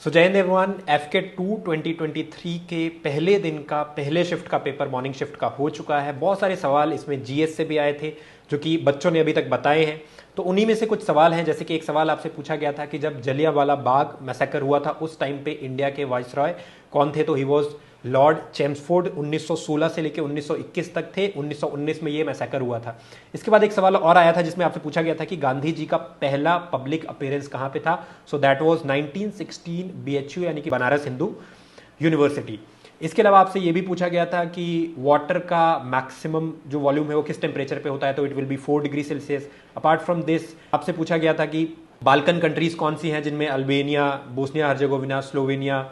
सो जय Hind everyone, FK 2 2023 के पहले दिन का पहले शिफ्ट का पेपर मॉर्निंग शिफ्ट का हो चुका है। बहुत सारे सवाल इसमें GS से भी आए थे जो कि बच्चों ने अभी तक बताए हैं। तो उन्हीं में से कुछ सवाल हैं, जैसे कि एक सवाल आपसे पूछा गया था कि जब जलियांवाला बाग मैसेकर हुआ था उस टाइम पे इंडिया के वाइसरॉय कौन थे, तो ही वॉज लॉर्ड चेम्सफोर्ड। 1916 से लेकर 1921 तक थे। 1919 में ये मैसेकर हुआ था। इसके बाद एक सवाल और आया था जिसमें आपसे पूछा गया था कि गांधी जी का पहला पब्लिक अपीयरेंस कहां पे था। सो दैट वाज 1916 BHU यानी कि बनारस हिंदू यूनिवर्सिटी। इसके अलावा आपसे ये भी पूछा गया था कि वाटर का मैक्सिमम जो वॉल्यूम है वो किस टेम्परेचर पे होता है, तो it will be 4 degree Celsius. Apart from this आपसे पूछा गया था कि बाल्कन कंट्रीज कौन सी हैं, जिनमें Albania, Bosnia Herzegovina, Slovenia,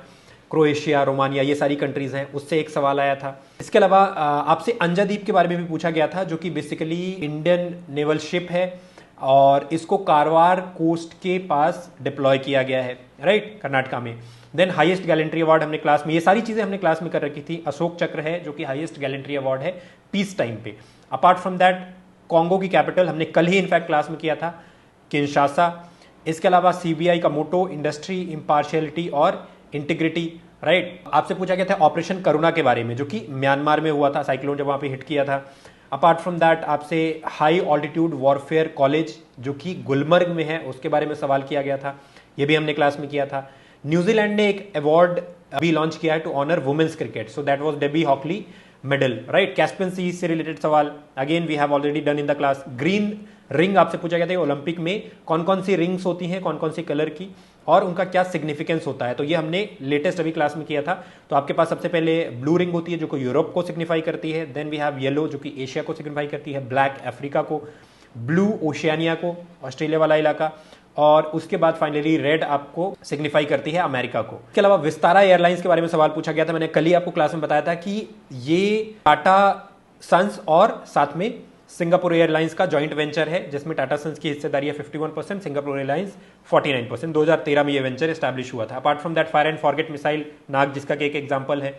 Croatia, Romania, ये सारी कंट्रीज हैं। उससे एक सवाल आया था। इसके अलावा आपसे अंजा द्वीप के बारे में भी पूछा गया था, जो कि बेसिकली इंडियन नेवल शिप है और इसको कारवार कोस्ट के पास डिप्लॉय किया गया है, राइट, कर्नाटका में। देन हाईएस्ट गैलेंट्री अवार्ड हमने क्लास में, ये सारी चीजें हमने क्लास में कर रखी थी। अशोक चक्र है जो कि हाईएस्ट गैलेंट्री अवार्ड है पीस टाइम पे। अपार्ट फ्रॉम दैट कॉन्गो की कैपिटल हमने कल ही इनफैक्ट क्लास में किया था, किंशासा। इसके अलावा CBI का मोटो इंडस्ट्री, इम्पार्शियलिटी और इंटीग्रिटी, राइट। आपसे पूछा गया था ऑपरेशन करुणा के बारे में, जो कि म्यांमार में हुआ था, साइक्लोन जब वहां पे हिट किया था। अपार्ट फ्रॉम दैट आपसे हाई ऑल्टीट्यूड वॉरफेयर कॉलेज जो कि गुलमर्ग में है उसके बारे में सवाल किया गया था, ये भी हमने क्लास में किया था। न्यूजीलैंड ने एक अवार्ड अभी लॉन्च किया है to honour women's cricket, so that was Debbie Hockley medal, right. Caspian sea से रिलेटेड सवाल again we have already done in the class. Green ring आपसे पूछा गया था ओलंपिक में कौन कौन सी रिंग्स होती हैं, कौन कौन सी कलर की, और उनका क्या सिग्निफिकेंस होता है, तो ये हमने लेटेस्ट अभी क्लास में किया था। तो आपके पास सबसे पहले ब्लू रिंग होती है जो कि यूरोप को सिग्निफाई करती है। देन वी हैव येलो जो कि एशिया को सिग्निफाई करती है, ब्लैक अफ्रीका को, ब्लू ओशियानिया को, ऑस्ट्रेलिया वाला इलाका, और उसके बाद फाइनली रेड आपको सिग्निफाई करती है अमेरिका को। इसके अलावा विस्तारा एयरलाइंस के बारे में सवाल पूछा गया था। मैंने कल ही आपको क्लास में बताया था कि ये टाटा सन्स और साथ में सिंगापुर एयरलाइंस का जॉइंट वेंचर है, जिसमें टाटा सन्स की हिस्सेदारी है 51%, सिंगापुर एयरलाइंस 49%। 2013 में ये वेंचर एस्टैब्लिश हुआ था। Apart from that fire and forget missile Nag, जिसका एक एग्जांपल है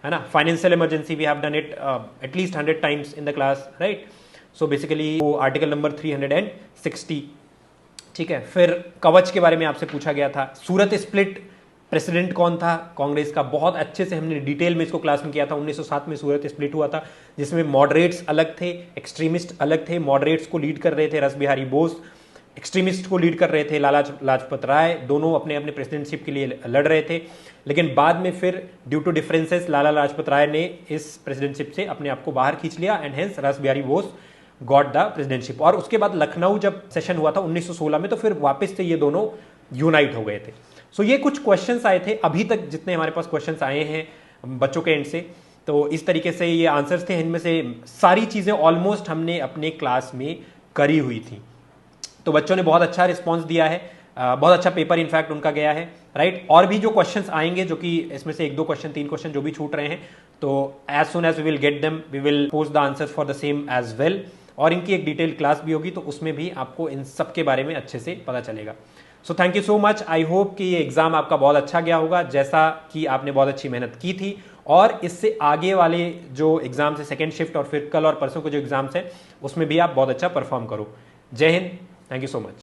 ना। Financial emergency we have done it at least 100 times in the class, right. So basically वो आर्टिकल नंबर 360, ठीक है। फिर कवच के बारे में आपसे पूछा गया था। सूरत स्प्लिट प्रेसिडेंट कौन था कांग्रेस का, बहुत अच्छे से हमने डिटेल में इसको क्लास में किया था। 1907 में सूरत स्प्लिट हुआ था, जिसमें मॉडरेट्स अलग थे, एक्सट्रीमिस्ट अलग थे। मॉडरेट्स को लीड कर रहे थे रस बिहारी बोस, एक्सट्रीमिस्ट को लीड कर रहे थे लाला लाजपत राय। दोनों अपने अपने प्रेसिडेंटशिप के लिए लड़ रहे थे, लेकिन बाद में फिर due to differences Lala Lajpat Rai ने इस प्रेसिडेंटशिप से अपने आप को बाहर खींच लिया एंड हेंस रस Bihari Bose got the presidentship. और उसके बाद लखनऊ जब सेशन हुआ था 1916 में, तो फिर वापस से ये दोनों यूनाइट हो गए थे। सो ये कुछ क्वेश्चंस आए थे अभी तक जितने हमारे पास क्वेश्चंस आए हैं बच्चों के एंड से, तो इस तरीके से ये आंसर्स थे। इनमें से सारी चीजें ऑलमोस्ट हमने अपने क्लास में करी हुई थी। तो बच्चों ने बहुत अच्छा रिस्पॉन्स दिया है, बहुत अच्छा पेपर इनफैक्ट उनका गया है, राइट। और भी जो क्वेश्चंस आएंगे, जो कि इसमें से 1-2 क्वेश्चन 3 क्वेश्चन जो भी छूट रहे हैं, तो as soon as we will get them we will post the answers for the same as well. और इनकी एक डिटेल क्लास भी होगी, तो उसमें भी आपको इन सब के बारे में अच्छे से पता चलेगा। So thank you so much. I hope कि ये एग्जाम आपका बहुत अच्छा गया होगा, जैसा कि आपने बहुत अच्छी मेहनत की थी। और इससे आगे वाले जो एग्जाम्स है, सेकेंड शिफ्ट और फिर कल और परसों के जो एग्जाम्स हैं, उसमें भी आप बहुत अच्छा परफॉर्म करो। जय Hind, thank you so much.